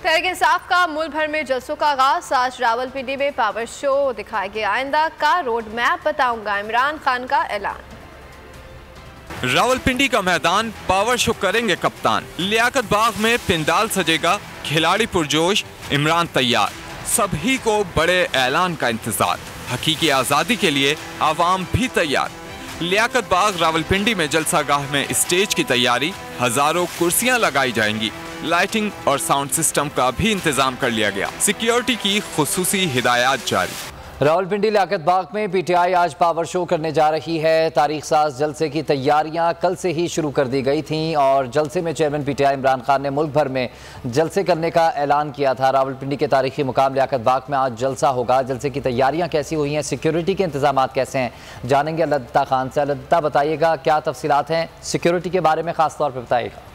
तहरीक इंसाफ का मुल्क भर में जलसों का आगाज। आज रावलपिंडी में पावर शो दिखाएंगे आइंदा का रोड मैप बताऊंगा, इमरान खान का ऐलान। रावलपिंडी का मैदान पावर शो करेंगे कप्तान। लियाकत बाग में पिंडाल सजेगा, खिलाड़ी पुरजोश, इमरान तैयार। सभी को बड़े ऐलान का इंतजार। हकीकी आजादी के लिए आवाम भी तैयार। लियाकत बाग रावलपिंडी में जलसागाह में स्टेज की तैयारी, हजारों कुर्सियां लगाई जाएंगी। लाइटिंग और साउंड सिस्टम का भी इंतजाम कर लिया गया। सिक्योरिटी की खुसूसी हिदायत जारी। रावलपिंडी लियाकत बाग में पीटीआई आज पावर शो करने जा रही है। तारीख साज जलसे की तैयारियां कल से ही शुरू कर दी गई थीं और जलसे में चेयरमैन पीटीआई इमरान खान ने मुल्क भर में जलसे करने का ऐलान किया था। रावलपिंडी के तारीखी मुकाम लियाकत बाग में आज जलसा होगा। जलसे की तैयारियां कैसी हुई हैं, सिक्योरिटी के इंतजाम कैसे हैं, जानेंगे लद्दा खान से। लद्दा बताइएगा क्या तफसीलात हैं सिक्योरिटी के बारे में, खास तौर पर बताइएगा।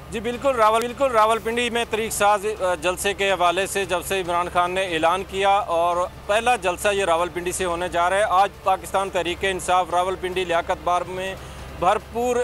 जी बिल्कुल रावलपिंडी में तरीक साज जलसे के हवाले से जब से इमरान खान ने ऐलान किया और पहला जलसा ये रावलपिंडी से होने जा रहा है। आज पाकिस्तान तहरीक इंसाफ रावलपिंडी लियाकत बाग में भरपूर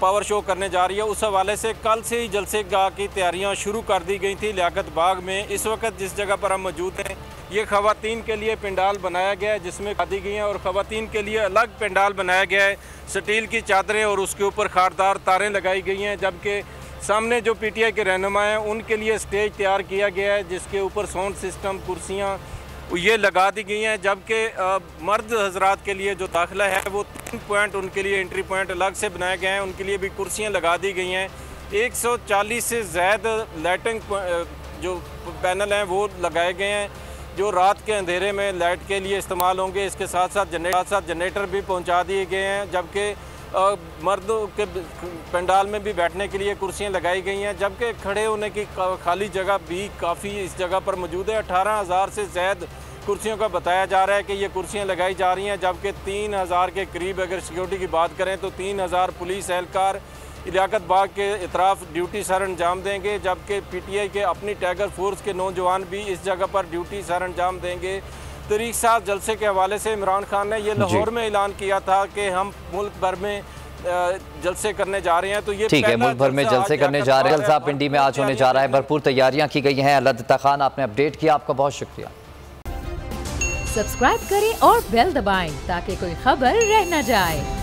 पावर शो करने जा रही है। उस हवाले से कल से ही जलसेगाह की तैयारियां शुरू कर दी गई थी लियाकत बाग में। इस वक्त जिस जगह पर हम मौजूद हैं ये ख़वातीन के लिए पंडाल बनाया गया है जिसमें दी गई हैं और ख़वातीन के लिए अलग पंडाल बनाया गया है। स्टील की चादरें और उसके ऊपर खारदार तारें लगाई गई हैं, जबकि सामने जो पीटीआई के रहनुमा हैं उनके लिए स्टेज तैयार किया गया है जिसके ऊपर साउंड सिस्टम, कुर्सियाँ ये लगा दी गई हैं। जबकि मर्द हजरात के लिए जो दाखिला है वो 3 पॉइंट उनके लिए एंट्री पॉइंट अलग से बनाए गए हैं, उनके लिए भी कुर्सियाँ लगा दी गई हैं। 140 से ज़्यादा लाइटिंग जो पैनल हैं वो लगाए गए हैं जो रात के अंधेरे में लाइट के लिए इस्तेमाल होंगे। इसके साथ साथ जनरेटर भी पहुंचा दिए गए हैं, जबकि मर्दों के पंडाल में भी बैठने के लिए कुर्सियां लगाई गई हैं, जबकि खड़े होने की खाली जगह भी काफ़ी इस जगह पर मौजूद है। 18,000 से ज़्यादा कुर्सियों का बताया जा रहा है कि ये कुर्सियां लगाई जा रही हैं, जबकि 3,000 के करीब अगर सिक्योरिटी की बात करें तो 3,000 पुलिस एहलकार लियाकत बाग के इतराफ़ ड्यूटी सर अंजाम देंगे, जबकि पीटीआई के अपनी टाइगर फोर्स के नौजवान भी इस जगह पर ड्यूटी सर अंजाम देंगे। तरीक साज जलसे के हवाले से इमरान खान ने ये लाहौर में ऐलान किया था कि हम मुल्क भर में जलसे करने जा रहे हैं, तो ये ठीक है, मुल्क भर में जलसे करने जा रहे हैं। जलसा पिंडी में आज होने जा रहा है, भरपूर तैयारियां की गई हैं। लद्दा खान आपने अपडेट किया, आपका बहुत शुक्रिया। सब्सक्राइब करें और बेल दबाएं ताकि कोई खबर रह न जाए।